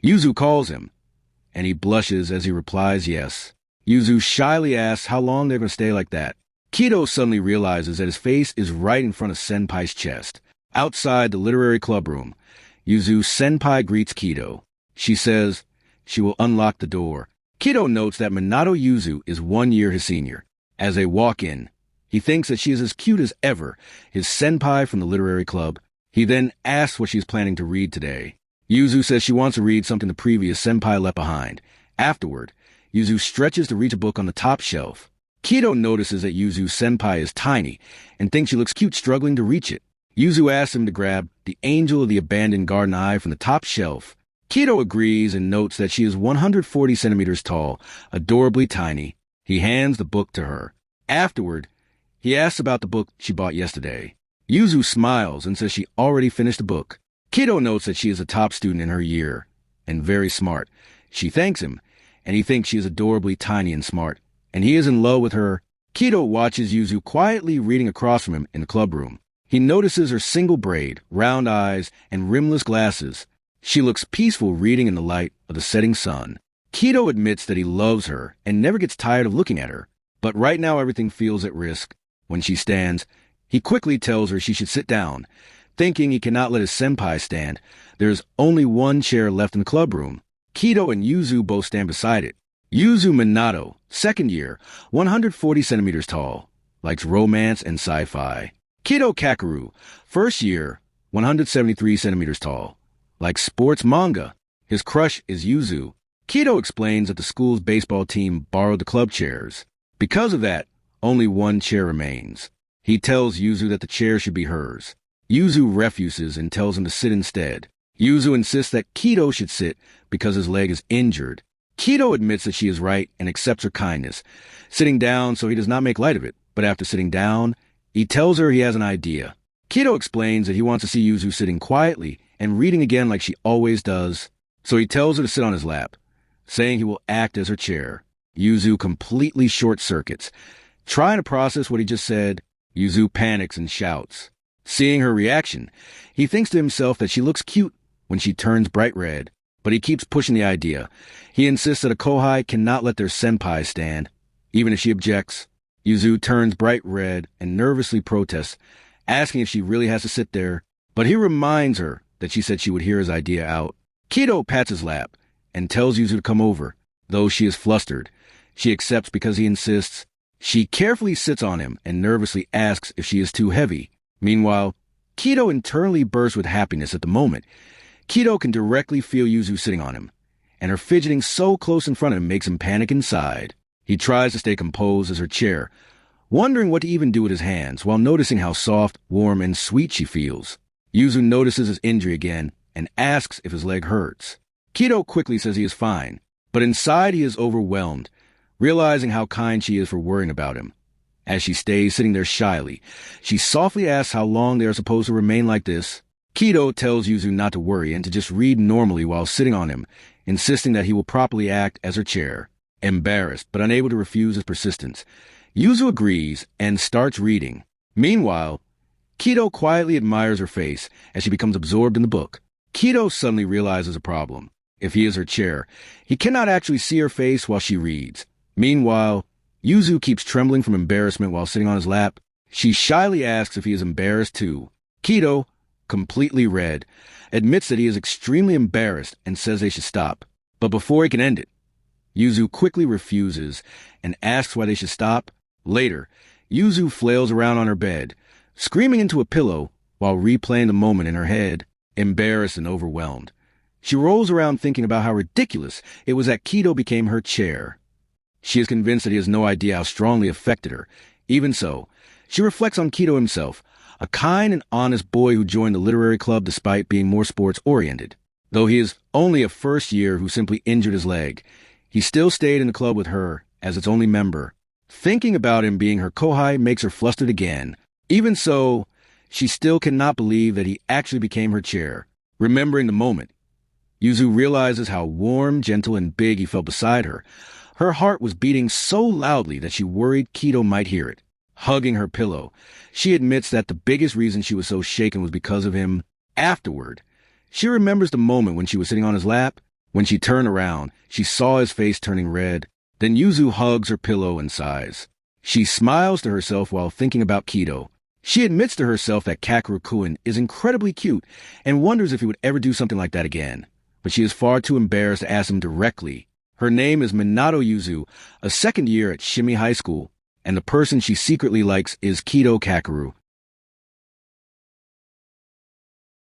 Yuzu calls him, and he blushes as he replies yes. Yuzu shyly asks how long they're going to stay like that. Kido suddenly realizes that his face is right in front of Senpai's chest. Outside the literary club room, Yuzu's senpai greets Kido. She says she will unlock the door. Kido notes that Minato Yuzu is 1 year his senior. As they walk in, he thinks that she is as cute as ever, his senpai from the literary club. He then asks what she's planning to read today. Yuzu says she wants to read something the previous senpai left behind. Afterward, Yuzu stretches to reach a book on the top shelf. Kido notices that Yuzu's senpai is tiny and thinks she looks cute struggling to reach it. Yuzu asks him to grab The Angel of the Abandoned Garden Eye from the top shelf. Kido agrees and notes that she is 140 centimeters tall, adorably tiny. He hands the book to her. Afterward, he asks about the book she bought yesterday. Yuzu smiles and says she already finished the book. Kido notes that she is a top student in her year and very smart. She thanks him, and he thinks she is adorably tiny and smart, and he is in love with her. Kido watches Yuzu quietly reading across from him in the club room. He notices her single braid, round eyes, and rimless glasses. She looks peaceful reading in the light of the setting sun. Kido admits that he loves her and never gets tired of looking at her, but right now everything feels at risk. When she stands, he quickly tells her she should sit down. Thinking he cannot let his senpai stand, there is only one chair left in the club room. Kido and Yuzu both stand beside it. Yuzu Minato, second year, 140 centimeters tall, likes romance and sci-fi. Kido Kakeru, first year, 173 centimeters tall, likes sports manga. His crush is Yuzu. Kido explains that the school's baseball team borrowed the club chairs. Because of that, only one chair remains. He tells Yuzu that the chair should be hers. Yuzu refuses and tells him to sit instead. Yuzu insists that Kido should sit because his leg is injured. Kido admits that she is right and accepts her kindness, sitting down so he does not make light of it, but after sitting down, he tells her he has an idea. Kido explains that he wants to see Yuzu sitting quietly and reading again like she always does, so he tells her to sit on his lap, saying he will act as her chair. Yuzu completely short-circuits. Trying to process what he just said, Yuzu panics and shouts. Seeing her reaction, he thinks to himself that she looks cute when she turns bright red, but he keeps pushing the idea. He insists that a kohai cannot let their senpai stand, even if she objects. Yuzu turns bright red and nervously protests, asking if she really has to sit there, but he reminds her that she said she would hear his idea out. Kido pats his lap and tells Yuzu to come over, though she is flustered. She accepts because he insists. She carefully sits on him and nervously asks if she is too heavy. Meanwhile, Kido internally bursts with happiness at the moment. Kido can directly feel Yuzu sitting on him, and her fidgeting so close in front of him makes him panic inside. He tries to stay composed as her chair, wondering what to even do with his hands, while noticing how soft, warm, and sweet she feels. Yuzu notices his injury again and asks if his leg hurts. Kido quickly says he is fine, but inside he is overwhelmed, realizing how kind she is for worrying about him. As she stays sitting there shyly, she softly asks how long they are supposed to remain like this. Kido tells Yuzu not to worry and to just read normally while sitting on him, insisting that he will properly act as her chair. Embarrassed but unable to refuse his persistence, Yuzu agrees and starts reading. Meanwhile, Kido quietly admires her face as she becomes absorbed in the book. Kido suddenly realizes a problem. If he is her chair, he cannot actually see her face while she reads. Meanwhile, Yuzu keeps trembling from embarrassment while sitting on his lap. She shyly asks if he is embarrassed too. Kido, completely red, admits that he is extremely embarrassed and says they should stop. But before he can end it, Yuzu quickly refuses and asks why they should stop. Later, Yuzu flails around on her bed, screaming into a pillow while replaying the moment in her head, embarrassed and overwhelmed. She rolls around thinking about how ridiculous it was that Kido became her chair. She is convinced that he has no idea how strongly it affected her. Even so, she reflects on Kido himself, a kind and honest boy who joined the literary club despite being more sports-oriented. Though he is only a first year who simply injured his leg, he still stayed in the club with her as its only member. Thinking about him being her kohai makes her flustered again. Even so, she still cannot believe that he actually became her chair. Remembering the moment, Yuzu realizes how warm, gentle, and big he felt beside her. Her heart was beating so loudly that she worried Kido might hear it. Hugging her pillow, she admits that the biggest reason she was so shaken was because of him. Afterward, she remembers the moment when she was sitting on his lap. When she turned around, she saw his face turning red. Then Yuzu hugs her pillow and sighs. She smiles to herself while thinking about Kido. She admits to herself that Kakeru-kun is incredibly cute and wonders if he would ever do something like that again. But she is far too embarrassed to ask him directly. Her name is Minato Yuzu, a second year at Shimi High School, and the person she secretly likes is Kido Kakeru.